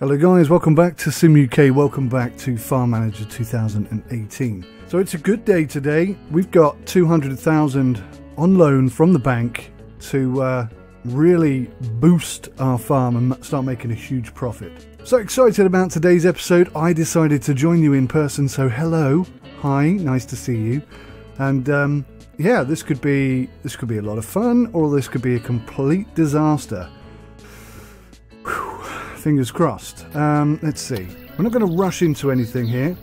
Hello guys, welcome back to Sim UK, welcome back to Farm Manager 2018. So it's a good day today. We've got 200,000 on loan from the bank to really boost our farm and start making a huge profit. So excited about today's episode. I decided to join you in person, so hello, hi, nice to see you. And yeah, this could be a lot of fun, or this could be a complete disaster. Fingers crossed. Let's see. We're not going to rush into anything here.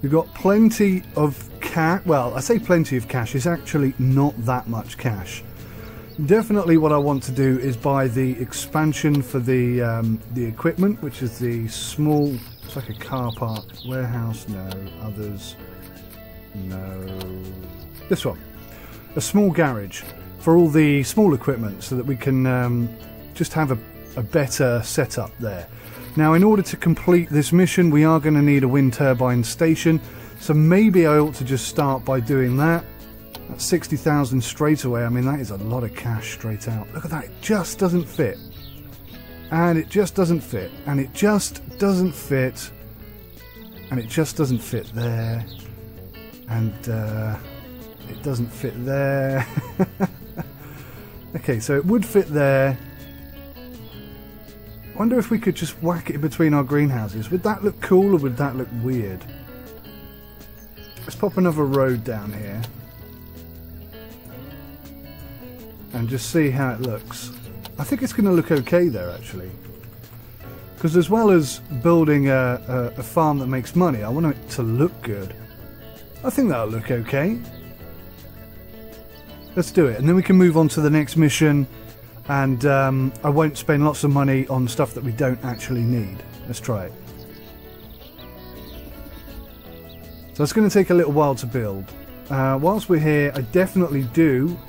We've got plenty of cash. Well, I say plenty of cash. It's actually not that much cash. Definitely what I want to do is buy the expansion for the equipment, which is the small, it's like a car park, warehouse, no, others, no. This one. A small garage for all the small equipment so that we can just have a better setup there. Now, in order to complete this mission, we are going to need a wind turbine station, so maybe I ought to just start by doing that. That's 60,000 straight away. I mean, that is a lot of cash straight out. Look at that, it just doesn't fit. And it just doesn't fit. And it just doesn't fit. And it just doesn't fit there. And it doesn't fit there. Okay, so it would fit there. I wonder if we could just whack it in between our greenhouses. Would that look cool or would that look weird? Let's pop another road down here and just see how it looks. I think it's going to look okay there, actually, because as well as building a farm that makes money, I want it to look good. I think that'll look okay. Let's do it, and then we can move on to the next mission. And I won't spend lots of money on stuff that we don't actually need. Let's try it. So it's going to take a little while to build. Whilst we're here, I definitely do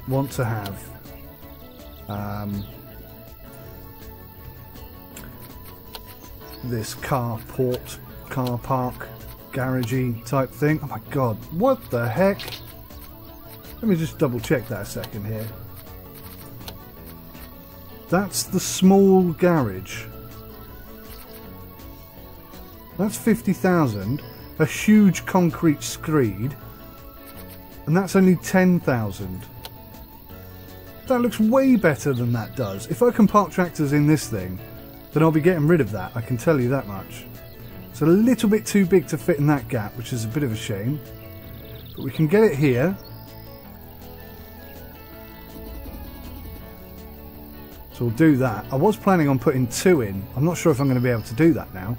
want to have this car park, garagey type thing. Oh my god, what the heck? Let me just double check that a second here. That's the small garage. That's 50,000. A huge concrete screed. And that's only 10,000. That looks way better than that does. If I can park tractors in this thing, then I'll be getting rid of that. I can tell you that much. It's a little bit too big to fit in that gap, which is a bit of a shame. But we can get it here. So we'll do that. I was planning on putting 2 in. I'm not sure if I'm going to be able to do that now,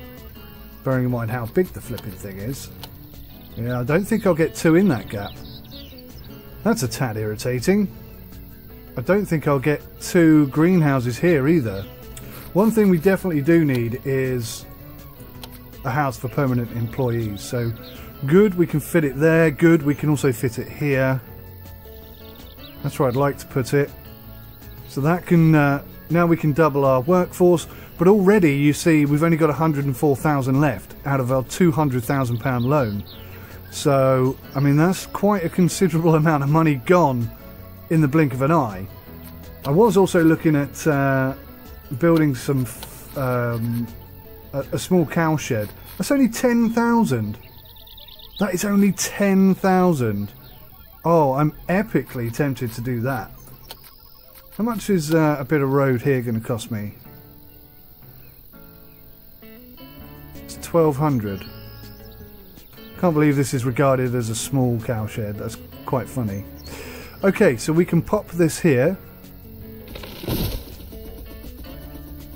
bearing in mind how big the flipping thing is. Yeah, I don't think I'll get 2 in that gap. That's a tad irritating. I don't think I'll get 2 greenhouses here either. One thing we definitely do need is a house for permanent employees. So good, we can fit it there. Good, we can also fit it here. That's where I'd like to put it. So that can, now we can double our workforce, but already you see we've only got 104,000 left out of our £200,000 loan. So, I mean, that's quite a considerable amount of money gone in the blink of an eye. I was also looking at building some, a small cow shed. That's only 10,000. That is only 10,000. Oh, I'm epically tempted to do that. How much is a bit of road here going to cost me? It's 1,200. Can't believe this is regarded as a small cowshed. That's quite funny. Okay, so we can pop this here.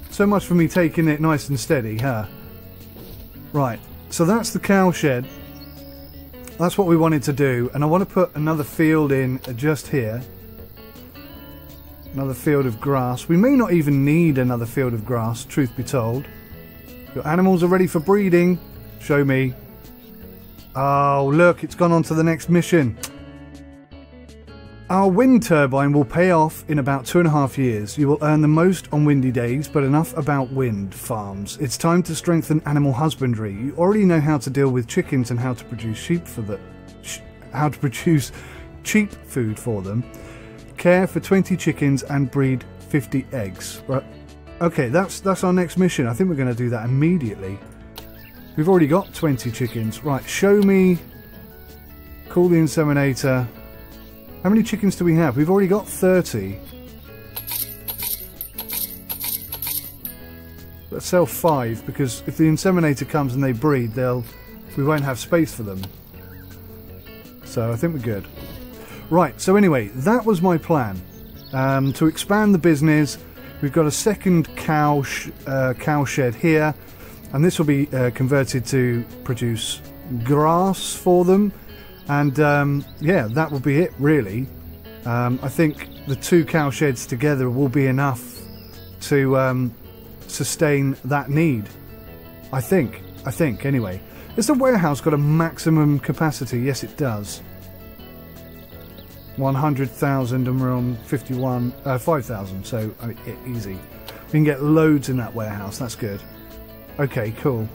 So much for me taking it nice and steady, huh? Right, so that's the cowshed. That's what we wanted to do, and I want to put another field in just here. Another field of grass. We may not even need another field of grass, truth be told. Your animals are ready for breeding. Show me. Oh, look, it's gone on to the next mission. Our wind turbine will pay off in about 2.5 years. You will earn the most on windy days, but enough about wind farms. It's time to strengthen animal husbandry. You already know how to deal with chickens and how to produce cheap food for them. Care for 20 chickens and breed 50 eggs. Right. Okay, that's our next mission. I think we're going to do that immediately. We've already got 20 chickens. Right, show me. Call the inseminator. How many chickens do we have? We've already got 30. Let's sell 5, because if the inseminator comes and they breed, we won't have space for them. So I think we're good. Right, so anyway, that was my plan. To expand the business, we've got a second cow shed here, and this will be converted to produce grass for them. And yeah, that will be it, really. I think the 2 cow sheds together will be enough to sustain that need. I think, anyway. Has the warehouse got a maximum capacity? Yes, it does. 100,000 and we're on 5,000, so easy. We can get loads in that warehouse, that's good. Okay, cool.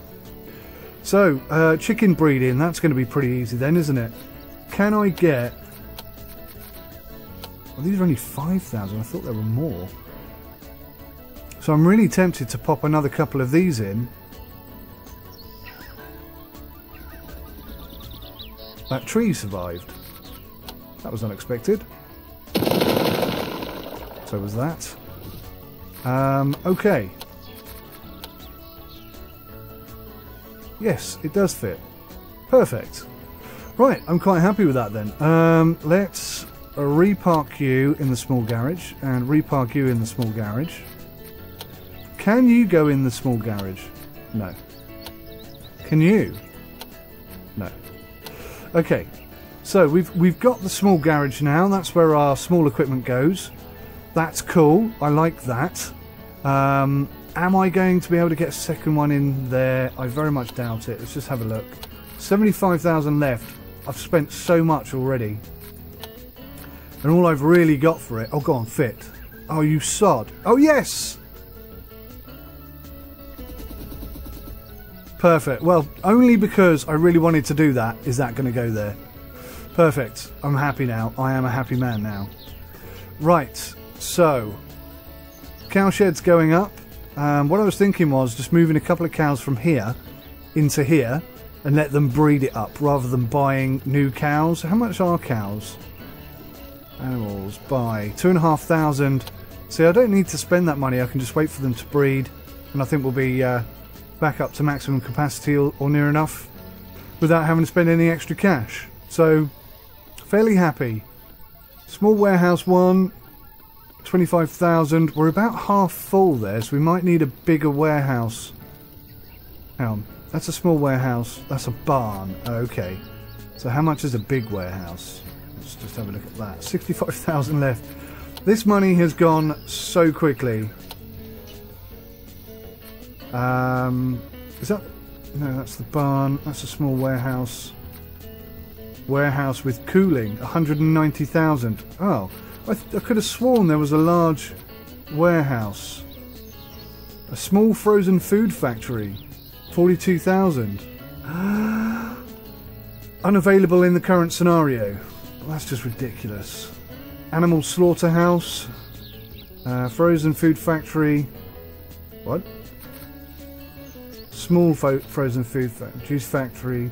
So, chicken breeding, that's going to be pretty easy then, isn't it? Can I get... Well, these are only 5,000, I thought there were more. So I'm really tempted to pop another couple of these in. That tree survived. That was unexpected. So was that. Okay. Yes, it does fit. Perfect. Right, I'm quite happy with that then. Let's repark you in the small garage and repark you in the small garage. Can you go in the small garage? No. Can you? No. Okay. So we've got the small garage now. That's where our small equipment goes. That's cool. I like that. Am I going to be able to get a second one in there? I very much doubt it. Let's just have a look. 75,000 left. I've spent so much already. And all I've really got for it... Oh, go on, fit. Oh, you sod. Oh, yes! Perfect. Well, only because I really wanted to do that is that going to go there. Perfect. I'm happy now. I am a happy man now. Right. So, cow shed's going up. What I was thinking was just moving a couple of cows from here into here and let them breed it up rather than buying new cows. How much are cows? Animals buy 2,500. See, I don't need to spend that money. I can just wait for them to breed, and I think we'll be back up to maximum capacity or near enough without having to spend any extra cash. So, fairly happy. Small warehouse 1, 25,000. We're about half full there, so we might need a bigger warehouse. Hang on. That's a small warehouse. That's a barn. Okay. So how much is a big warehouse? Let's just have a look at that. 65,000 left. This money has gone so quickly. Is that... No, that's the barn. That's a small warehouse. Warehouse with cooling. 190,000. Oh. I could have sworn there was a large warehouse. A small frozen food factory. 42,000. Unavailable in the current scenario. Well, that's just ridiculous. Animal slaughterhouse. Frozen food factory. What? Small frozen food factory. Juice factory.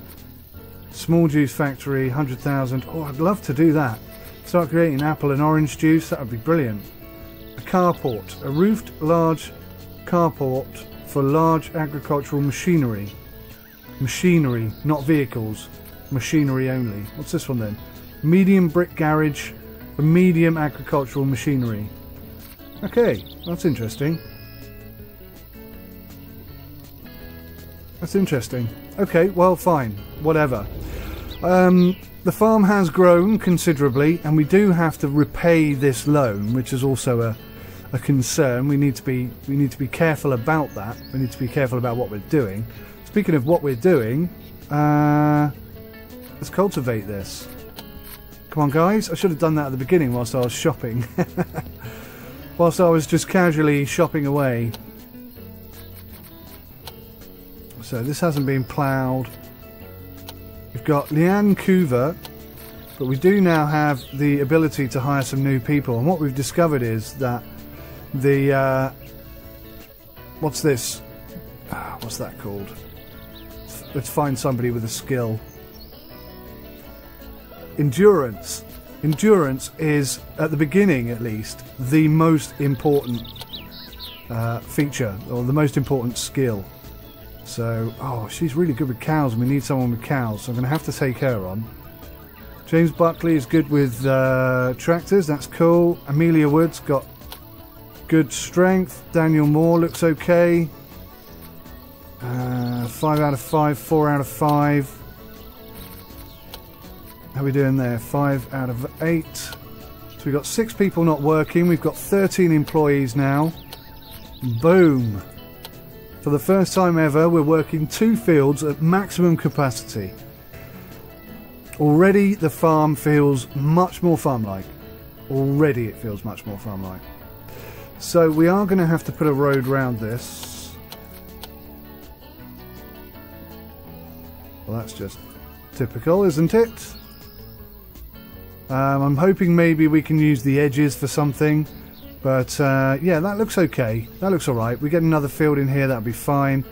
Small juice factory. 100,000. Oh, I'd love to do that. Start creating apple and orange juice. That would be brilliant. A carport. A roofed large carport for large agricultural machinery. Machinery, not vehicles. Machinery only. What's this one then? Medium brick garage for medium agricultural machinery. Okay, that's interesting. That's interesting. Okay, well, fine. Whatever. The farm has grown considerably, and we do have to repay this loan, which is also a concern. We need to be careful about that. We need to be careful about what we're doing. Speaking of what we're doing, let's cultivate this. Come on, guys. I should have done that at the beginning whilst I was shopping. Whilst I was just casually shopping away. So this hasn't been ploughed. We've got Liane Couver, but we do now have the ability to hire some new people. And what we've discovered is that the what's this? What's that called? Let's find somebody with a skill. Endurance. Endurance is, at the beginning at least, the most important feature, or the most important skill. So, oh, she's really good with cows, and we need someone with cows, so I'm going to have to take her on. James Buckley is good with tractors, that's cool. Amelia Wood's got good strength. Daniel Moore looks okay. 5 out of 5, 4 out of 5. How are we doing there? 5 out of 8. So we've got 6 people not working. We've got 13 employees now. Boom. For the first time ever, we're working 2 fields at maximum capacity. Already the farm feels much more farm-like. Already it feels much more farm-like. So we are going to have to put a road round this. Well, that's just typical, isn't it? I'm hoping maybe we can use the edges for something. But yeah, that looks okay. That looks alright. We get another field in here, that'll be fine.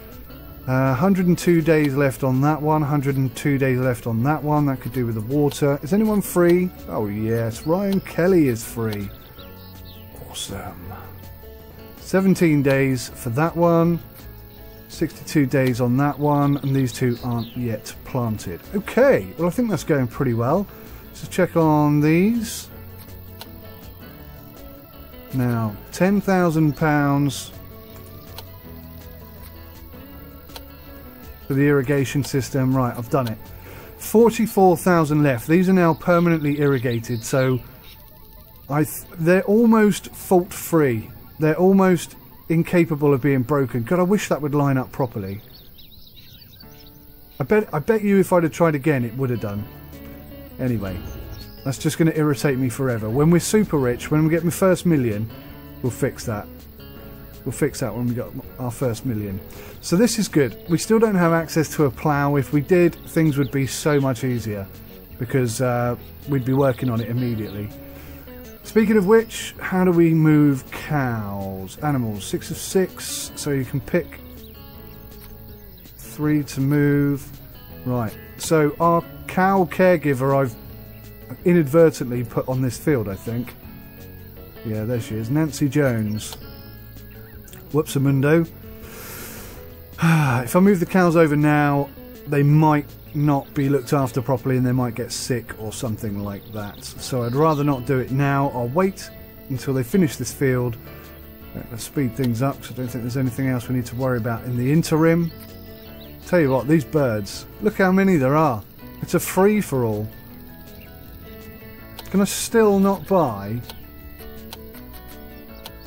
102 days left on that one. 102 days left on that one. That could do with the water. Is anyone free? Oh yes, Ryan Kelly is free. Awesome. 17 days for that one. 62 days on that one. And these 2 aren't yet planted. Okay, well I think that's going pretty well. Let's check on these. Now, £10,000 for the irrigation system. Right, I've done it. 44,000 left. These are now permanently irrigated, so they're almost fault-free. They're almost incapable of being broken. God, I wish that would line up properly. I bet you if I'd have tried again, it would have done. Anyway. That's just going to irritate me forever. When we're super rich, when we get my first million, we'll fix that. We'll fix that when we got our first million. So this is good. We still don't have access to a plough. If we did, things would be so much easier because we'd be working on it immediately. Speaking of which, how do we move cows? Animals, 6 of 6. So you can pick 3 to move. Right. So our cow caregiver I've inadvertently put on this field, I think. Yeah, there she is. Nancy Jones. Whoops-a-mundo. If I move the cows over now, they might not be looked after properly and they might get sick or something like that. So I'd rather not do it now. I'll wait until they finish this field. Let's speed things up because I don't think there's anything else we need to worry about in the interim. Tell you what, these birds, look how many there are. It's a free-for-all. Can I still not buy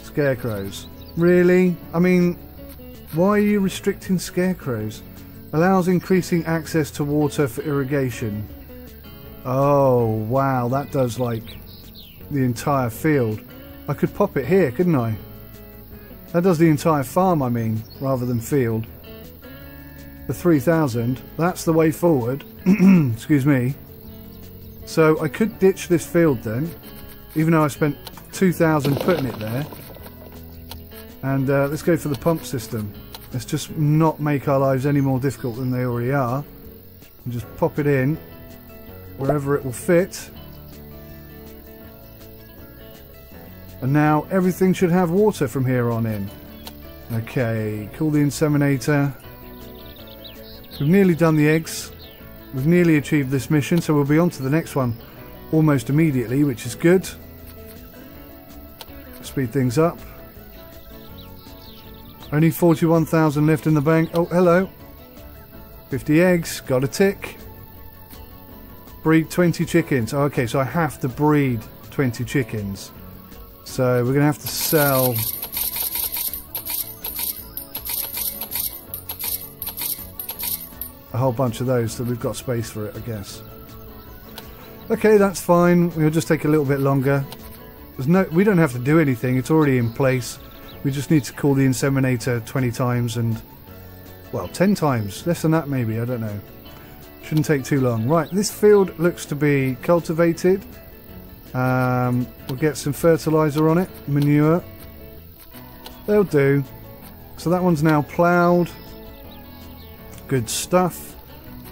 scarecrows? Really? I mean, why are you restricting scarecrows? Allows increasing access to water for irrigation. Oh, wow, that does like the entire field. I could pop it here, couldn't I? That does the entire farm, I mean, rather than field. The 3,000, that's the way forward. Excuse me. So I could ditch this field then, even though I spent 2,000 putting it there. And let's go for the pump system. Let's just not make our lives any more difficult than they already are. And just pop it in wherever it will fit. And now everything should have water from here on in. Okay, call the inseminator. We've nearly done the eggs. We've nearly achieved this mission, so we'll be on to the next one almost immediately, which is good. Speed things up. Only 41,000 left in the bank. Oh, hello. 50 eggs. Got a tick. Breed 20 chickens. Oh, okay, so I have to breed 20 chickens. So we're going to have to sell... a whole bunch of those, so we've got space for it, I guess. Okay, that's fine. We'll just take a little bit longer. We don't have to do anything. It's already in place. We just need to call the inseminator 20 times and... well, 10 times. Less than that, maybe. I don't know. Shouldn't take too long. Right, this field looks to be cultivated. We'll get some fertilizer on it. Manure. They'll do. So that one's now ploughed. Good stuff.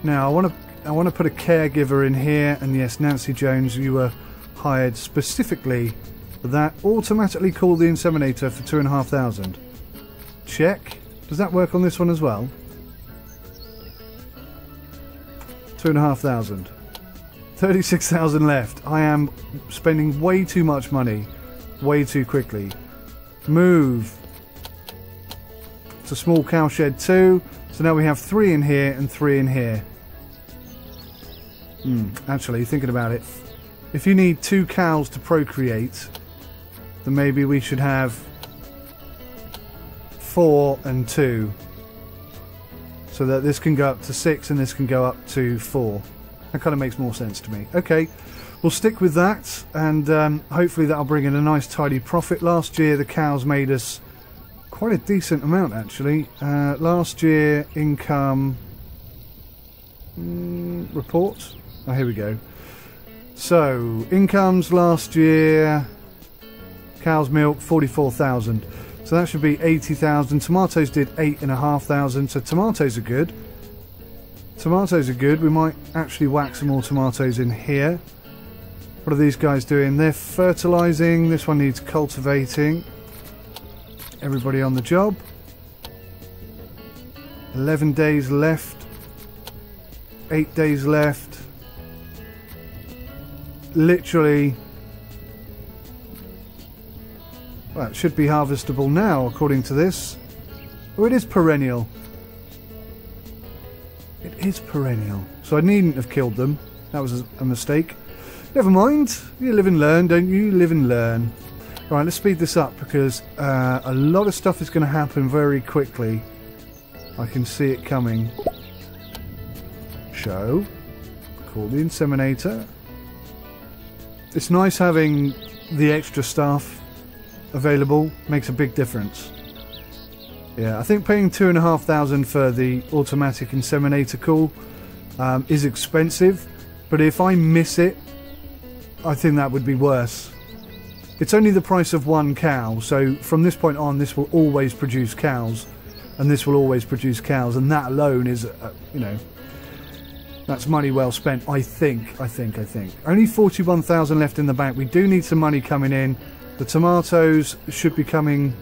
Now I want to put a caregiver in here, and yes, Nancy Jones, you were hired specifically for that. Automatically call the inseminator for 2,500. Check. Does that work on this one as well? 2,500. 36,000 left. I am spending way too much money, way too quickly. Move to small cowshed 2. So now we have 3 in here and 3 in here. Actually, thinking about it, if you need 2 cows to procreate, then maybe we should have 4 and 2. So that this can go up to 6 and this can go up to 4. That kind of makes more sense to me. Okay, we'll stick with that, and hopefully that'll bring in a nice tidy profit. Last year the cows made us quite a decent amount, actually. Last year income report. Oh, here we go. So incomes last year, cow's milk 44,000. So that should be 80,000. Tomatoes did 8,500. So tomatoes are good. Tomatoes are good. We might actually whack some more tomatoes in here. What are these guys doing? They're fertilizing. This one needs cultivating. Everybody on the job. 11 days left. 8 days left. Literally. Well, it should be harvestable now, according to this. Oh, it is perennial. It is perennial. So I needn't have killed them. That was a mistake. Never mind. You live and learn, don't you? Live and learn. Right, let's speed this up because a lot of stuff is going to happen very quickly. I can see it coming. Show. Call the inseminator. It's nice having the extra stuff available. Makes a big difference. Yeah, I think paying 2,500 for the automatic inseminator call is expensive, but if I miss it, I think that would be worse. It's only the price of 1 cow, so from this point on this will always produce cows, and this will always produce cows, and that alone is, you know, that's money well spent, I think. Only 41,000 left in the bank. We do need some money coming in. The tomatoes should be coming.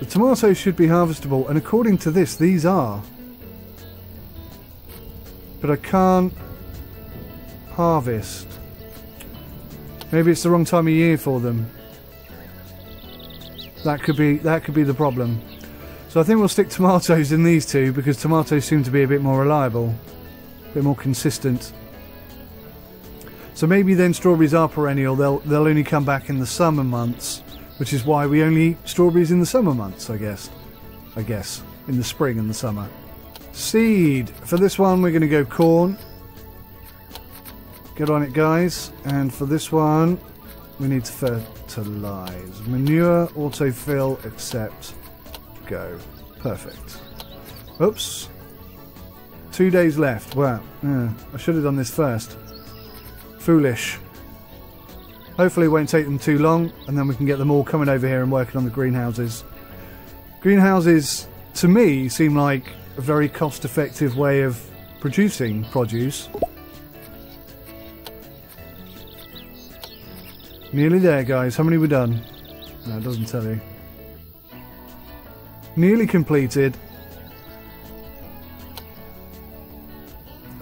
The tomatoes should be harvestable, and according to this, these are. But I can't harvest. Maybe it's the wrong time of year for them. That could be the problem. So I think we'll stick tomatoes in these two because tomatoes seem to be a bit more reliable, a bit more consistent. So maybe then strawberries are perennial. They'll only come back in the summer months, which is why we only eat strawberries in the summer months, I guess. In the spring and the summer. Seed. For this one we're going to go corn. Get on it, guys. And for this one we need to fertilize. Manure, autofill, accept, go. Perfect. Oops. 2 days left. Wow. Yeah, I should have done this first. Foolish. Hopefully it won't take them too long, and then we can get them all coming over here and working on the greenhouses. Greenhouses, to me, seem like a very cost-effective way of producing produce. Nearly there, guys. How many we done? No, it doesn't tell you. Nearly completed.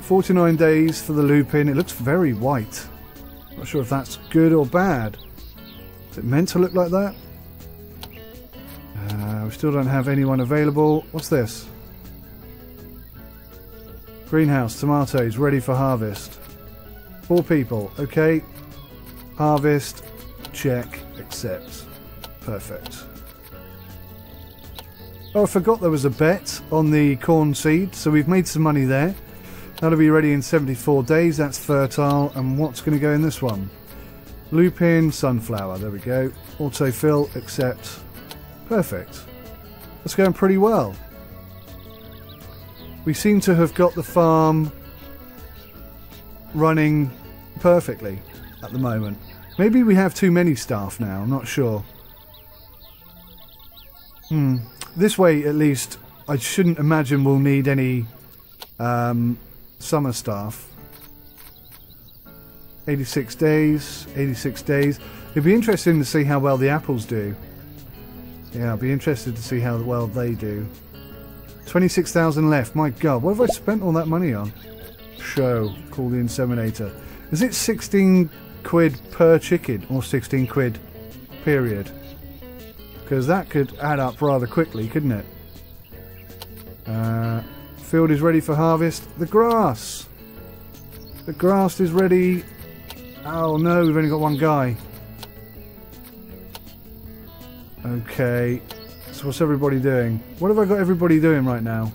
49 days for the looping. It looks very white. Not sure if that's good or bad. Is it meant to look like that? We still don't have anyone available. What's this? Greenhouse, tomatoes, ready for harvest. 4 people. Okay. Harvest. Check. Accept. Perfect. Oh, I forgot there was a bet on the corn seed, so we've made some money there. That'll be ready in 74 days. That's fertile. And what's going to go in this one? Lupin, sunflower. There we go. Autofill, accept. Perfect. That's going pretty well. We seem to have got the farm running perfectly at the moment. Maybe we have too many staff now. I'm not sure. This way, at least, I shouldn't imagine we'll need any summer staff. 86 days, 86 days. It'd be interesting to see how well the apples do. Yeah, I'll be interested to see how well they do. 26,000 left. My God, what have I spent all that money on? Show. Call the inseminator. Is it 16 quid per chicken or 16 quid period? Because that could add up rather quickly, couldn't it? Field is ready for harvest. The grass. The grass is ready. Oh no, we've only got one guy. Okay. So what's everybody doing? What have I got everybody doing right now?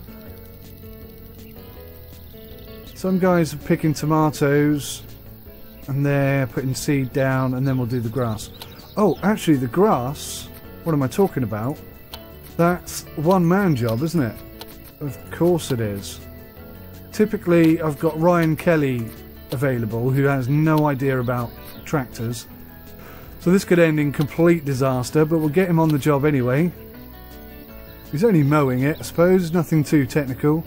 Some guys are picking tomatoes and they're putting seed down, and then we'll do the grass. Oh, actually the grass, what am I talking about? That's one man job, isn't it? Of course it is. Typically I've got Ryan Kelly available, who has no idea about tractors. So this could end in complete disaster, but we'll get him on the job anyway. He's only mowing it, I suppose, nothing too technical.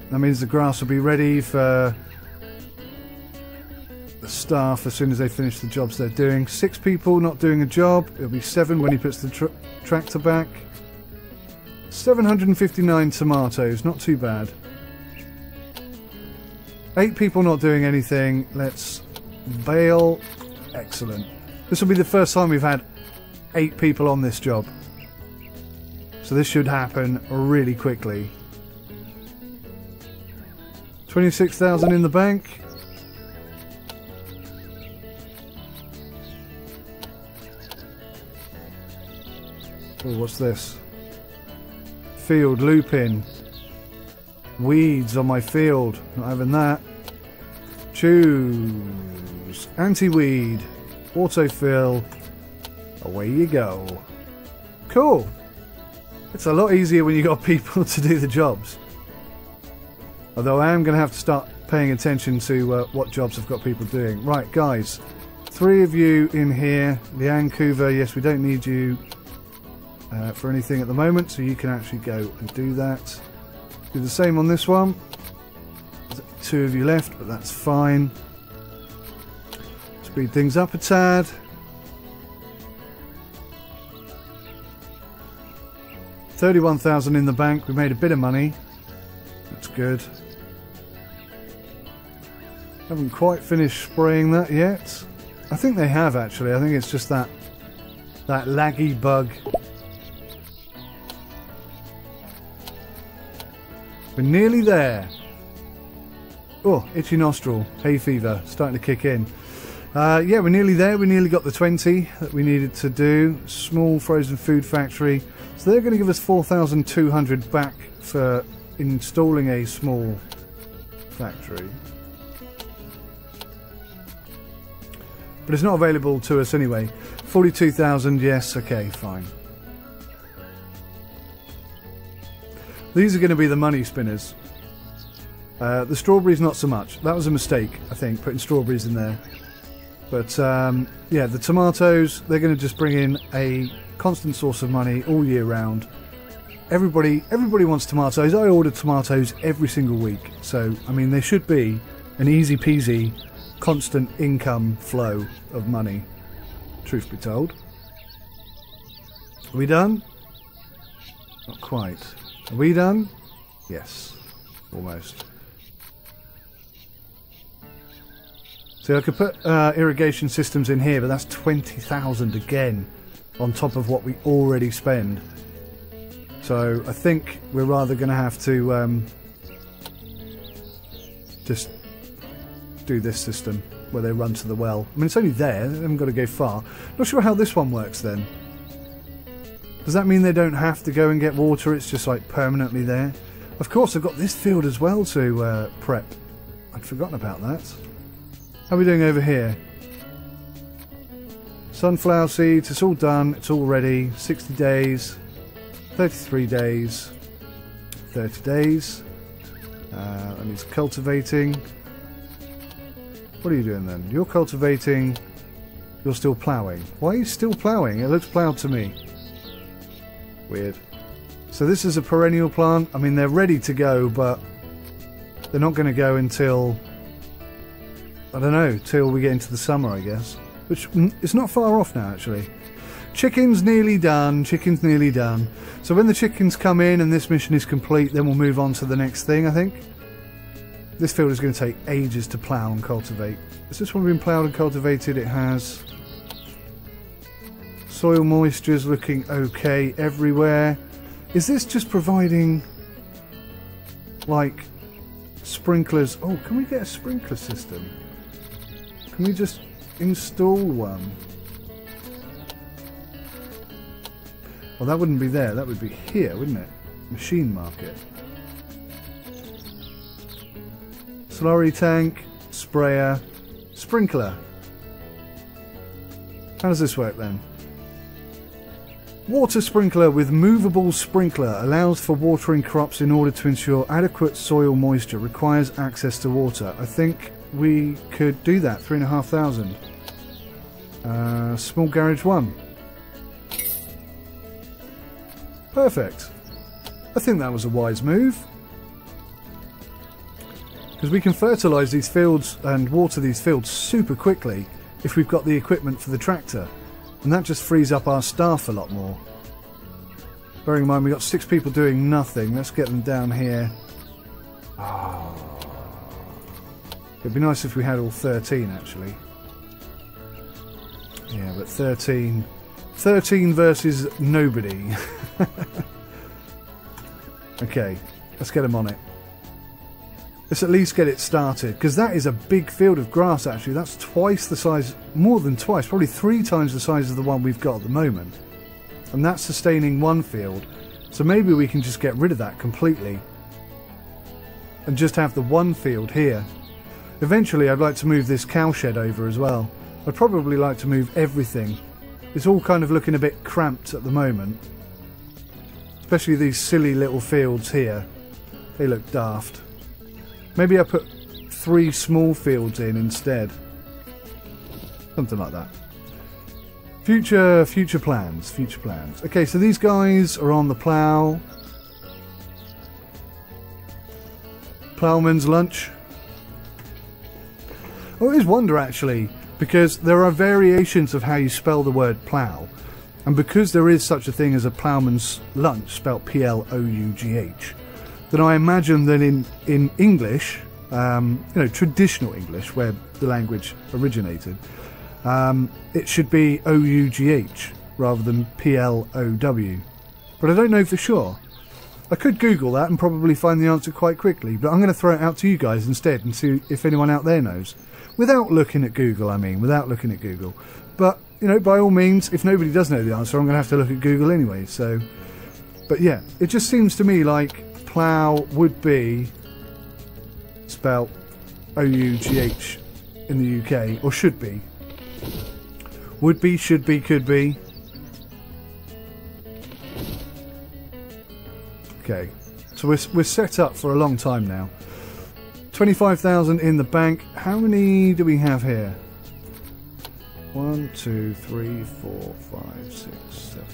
That means the grass will be ready for the staff as soon as they finish the jobs they're doing. 6 people not doing a job. It'll be 7 when he puts the tractor back. 759 tomatoes, not too bad. 8 people not doing anything. Let's bale. Excellent. This will be the first time we've had 8 people on this job. So this should happen really quickly. 26,000 in the bank. Oh, what's this? Field looping. Weeds on my field. Not having that. Choose. Anti-weed. Autofill. Away you go. Cool. It's a lot easier when you've got people to do the jobs. Although I am going to have to start paying attention to what jobs I've got people doing. Right, guys. 3 of you in here. The Vancouver, yes, we don't need you for anything at the moment, so you can actually go and do that. Do the same on this one. There's 2 of you left, but that's fine. Speed things up a tad. $31,000 in the bank. We made a bit of money. That's good. Haven't quite finished spraying that yet. I think they have actually. I think it's just that laggy bug. We're nearly there. Oh, itchy nostril, hay fever, starting to kick in. Yeah, we're nearly there. We nearly got the 20 that we needed to do. Small frozen food factory. So they're going to give us 4,200 back for installing a small factory. But it's not available to us anyway. 42,000, yes, okay, fine. These are going to be the money spinners. The strawberries not so much. That was a mistake, I think, putting strawberries in there. But yeah, the tomatoes, they're going to just bring in a constant source of money all year round. Everybody wants tomatoes. I order tomatoes every single week. So, I mean, there should be an easy peasy constant income flow of money, truth be told. Are we done? Not quite. Are we done? Yes, almost. So I could put irrigation systems in here, but that's 20,000 again on top of what we already spend. So I think we're rather going to have to just do this system where they run to the well. I mean, it's only there, they haven't got to go far. Not sure how this one works then. Does that mean they don't have to go and get water, it's just like permanently there? Of course, I've got this field as well to prep. I'd forgotten about that. How are we doing over here? Sunflower seeds, it's all done, it's all ready. 60 days, 33 days, 30 days. And it's cultivating. What are you doing then? You're cultivating, you're still ploughing. Why are you still ploughing? It looks ploughed to me. Weird. So this is a perennial plant. I mean, they're ready to go, but they're not going to go until, I don't know, till we get into the summer, I guess. Which is not far off now, actually. Chicken's nearly done. Chicken's nearly done. So when the chickens come in and this mission is complete, then we'll move on to the next thing, I think. This field is going to take ages to plough and cultivate. Has this one been ploughed and cultivated? It has. Soil moisture's looking okay everywhere. Is this just providing, like, sprinklers? Oh, can we get a sprinkler system? Can we just install one? Well, that wouldn't be there. That would be here, wouldn't it? Machine market. Slurry tank, sprayer, sprinkler. How does this work then? Water sprinkler with movable sprinkler allows for watering crops in order to ensure adequate soil moisture. Requires access to water. I think we could do that. 3,500. Small garage 1. Perfect. I think that was a wise move. Because we can fertilise these fields and water these fields super quickly if we've got the equipment for the tractor. And that just frees up our staff a lot more. Bearing in mind we've got 6 people doing nothing. Let's get them down here. Oh. It'd be nice if we had all 13 actually. Yeah, but 13 versus nobody. Okay, let's get them on it. Let's at least get it started, because that is a big field of grass actually. That's twice the size, more than twice, probably 3 times the size of the one we've got at the moment. And that's sustaining one field. So maybe we can just get rid of that completely and just have the one field here. Eventually I'd like to move this cowshed over as well. I'd probably like to move everything. It's all kind of looking a bit cramped at the moment. Especially these silly little fields here. They look daft. Maybe I put 3 small fields in instead. Something like that. Future plans. Okay, so these guys are on the plough. Ploughman's lunch. I always wonder actually, because there are variations of how you spell the word plough. And because there is such a thing as a ploughman's lunch, spelt P-L-O-U-G-H, then I imagine that in English, traditional English, where the language originated, it should be O-U-G-H rather than P-L-O-W. But I don't know for sure. I could Google that and probably find the answer quite quickly, but I'm going to throw it out to you guys instead and see if anyone out there knows. Without looking at Google, I mean, without looking at Google. But, by all means, if nobody does know the answer, I'm going to have to look at Google anyway, so... But yeah, it just seems to me like plough would be spelt O-U-G-H in the UK, or should be. Would be, should be, could be. Okay, so we're set up for a long time now. 25,000 in the bank. How many do we have here? 1, 2, 3, 4, 5, 6, 7,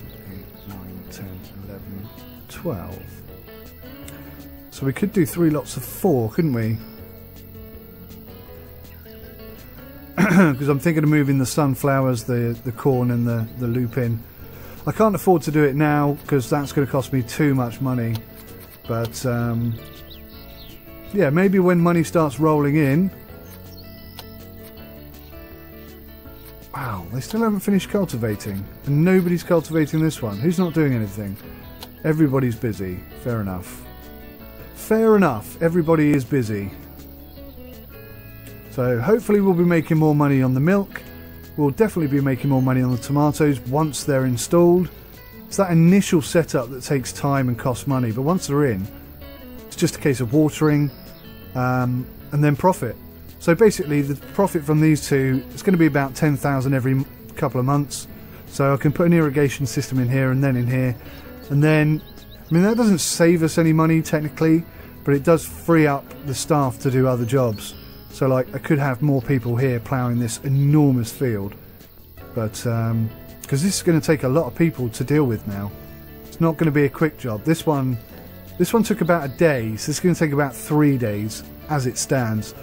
8, 9, 10, 11, 12. So we could do 3 lots of 4, couldn't we? Because I'm thinking of moving the sunflowers, the corn and the lupin. I can't afford to do it now because that's going to cost me too much money. But yeah, maybe when money starts rolling in. Wow, they still haven't finished cultivating. And nobody's cultivating this one. Who's not doing anything? Everybody's busy. Fair enough. Fair enough. Everybody is busy. So hopefully we'll be making more money on the milk. We'll definitely be making more money on the tomatoes once they're installed. It's that initial setup that takes time and costs money, but once they're in, it's just a case of watering and then profit. So basically the profit from these two is going to be about 10,000 every couple of months. So I can put an irrigation system in here and then in here. And then, I mean, that doesn't save us any money technically, but it does free up the staff to do other jobs. So like I could have more people here ploughing this enormous field. But because this is going to take a lot of people to deal with now. It's not going to be a quick job. This one took about a day, so it's going to take about 3 days as it stands.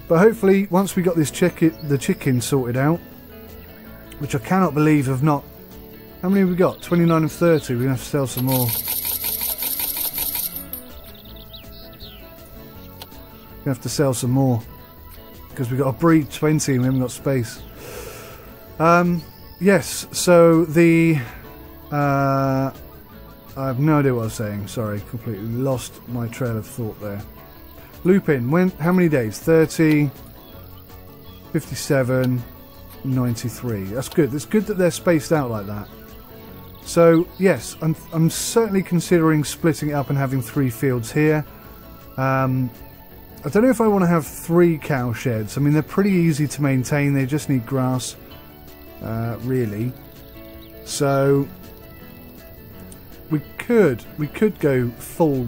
But hopefully, once we got this the chicken sorted out, which I cannot believe have not... How many have we got? 29 and 30. We're going to have to sell some more. We have to sell some more because we've got to breed 20 and we haven't got space. Yes, so the... I have no idea what I was saying. Sorry, completely lost my trail of thought there. Looping. How many days? 30, 57, 93. That's good. It's good that they're spaced out like that. So yes, I'm certainly considering splitting it up and having 3 fields here. I don't know if I want to have 3 cow sheds. I mean, they're pretty easy to maintain. They just need grass, really. So we could go full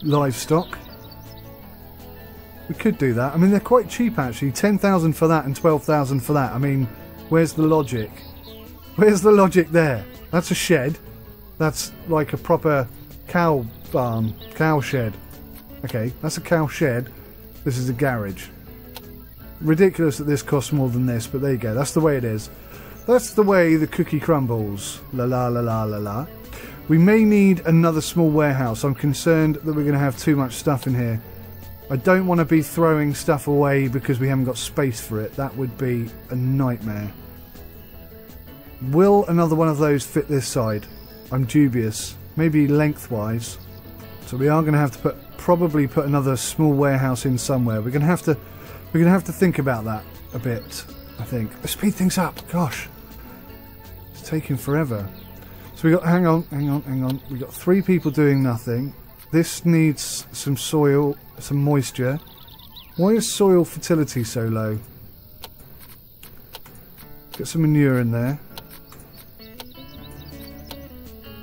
livestock. We could do that. I mean, they're quite cheap actually. 10,000 for that and 12,000 for that. I mean, where's the logic? Where's the logic there? That's a shed. That's like a proper cow barn, cow shed. Okay, that's a cow shed. This is a garage. Ridiculous that this costs more than this, but there you go. That's the way it is. That's the way the cookie crumbles. La la la la la la. We may need another small warehouse. I'm concerned that we're going to have too much stuff in here. I don't want to be throwing stuff away because we haven't got space for it. That would be a nightmare. Will another one of those fit this side? I'm dubious. Maybe lengthwise. So we are going to have to probably put another small warehouse in somewhere. We're going to have to think about that a bit, I think. Let's speed things up. Gosh. It's taking forever. So we got hang on. We got 3 people doing nothing. This needs some soil, some moisture. Why is soil fertility so low? Get some manure in there.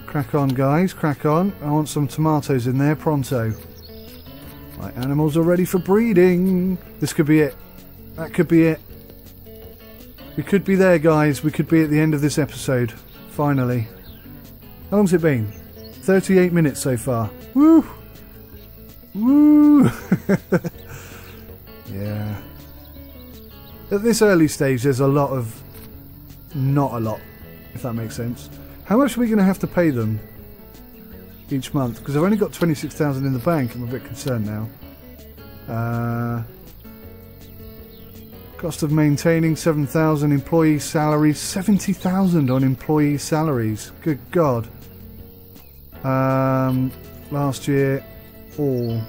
Crack on, guys, crack on. I want some tomatoes in there pronto. Right, animals are ready for breeding. This could be it. That could be it. We could be there, guys. We could be at the end of this episode. Finally. How long's it been? 38 minutes so far. Woo! Woo! Yeah. At this early stage, there's a lot of... Not a lot, if that makes sense. How much are we going to have to pay them each month? Because I've only got 26,000 in the bank. I'm a bit concerned now. Cost of maintaining 7,000 employee salaries. 70,000 on employee salaries. Good God. Last year, all.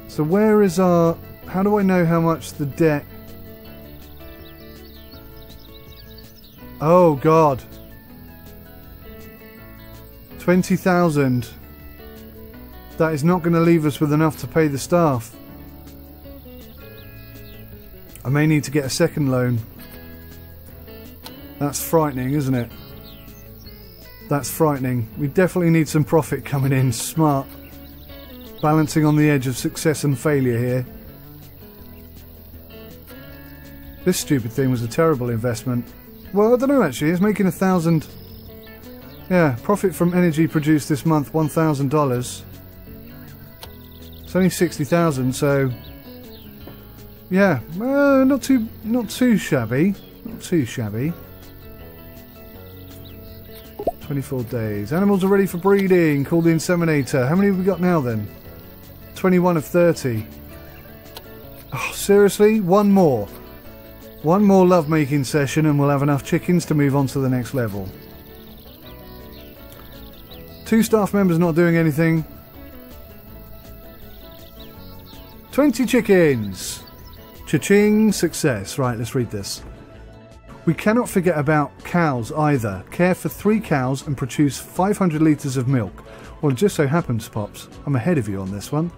So where is our... How do I know how much the debt... Oh God. 20,000. That is not going to leave us with enough to pay the staff. I may need to get a second loan. That's frightening, isn't it? That's frightening. We definitely need some profit coming in. Smart. Balancing on the edge of success and failure here. This stupid thing was a terrible investment. Well, I don't know actually. It's making 1,000. Yeah, profit from energy produced this month, $1,000. It's only 60,000, so yeah, not too shabby. Not too shabby. 24 days. Animals are ready for breeding. Call the inseminator. How many have we got now then? 21 of 30. Oh, seriously? One more. One more lovemaking session and we'll have enough chickens to move on to the next level. 2 staff members not doing anything. 20 chickens. Cha-ching, success. Right, let's read this. We cannot forget about cows either. Care for 3 cows and produce 500 litres of milk. Well, it just so happens, Pops, I'm ahead of you on this one.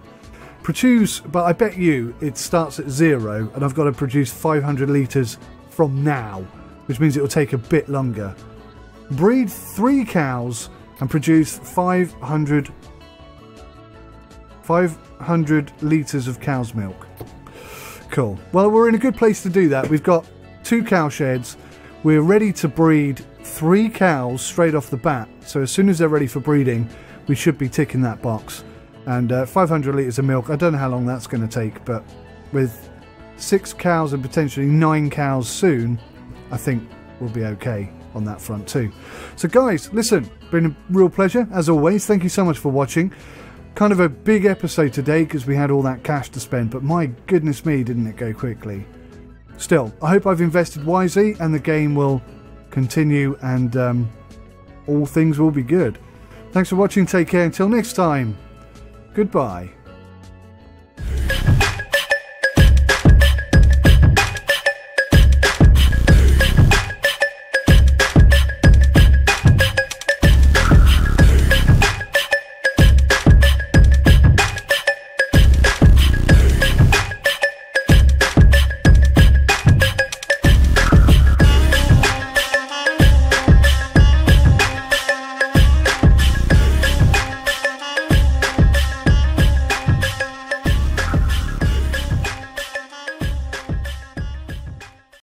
Produce, but I bet you it starts at 0 and I've got to produce 500 litres from now, which means it will take a bit longer. Breed 3 cows and produce 500 litres of cow's milk. Cool. Well, we're in a good place to do that. We've got 2 cow sheds. we're ready to breed 3 cows straight off the bat. So as soon as they're ready for breeding, we should be ticking that box. And 500 litres of milk, I don't know how long that's going to take, but with 6 cows and potentially 9 cows soon, I think we'll be okay on that front too. So guys, listen, been a real pleasure as always. Thank you so much for watching. Kind of a big episode today because we had all that cash to spend, but my goodness me, didn't it go quickly. Still, I hope I've invested wisely and the game will continue and all things will be good. Thanks for watching, take care, until next time, goodbye.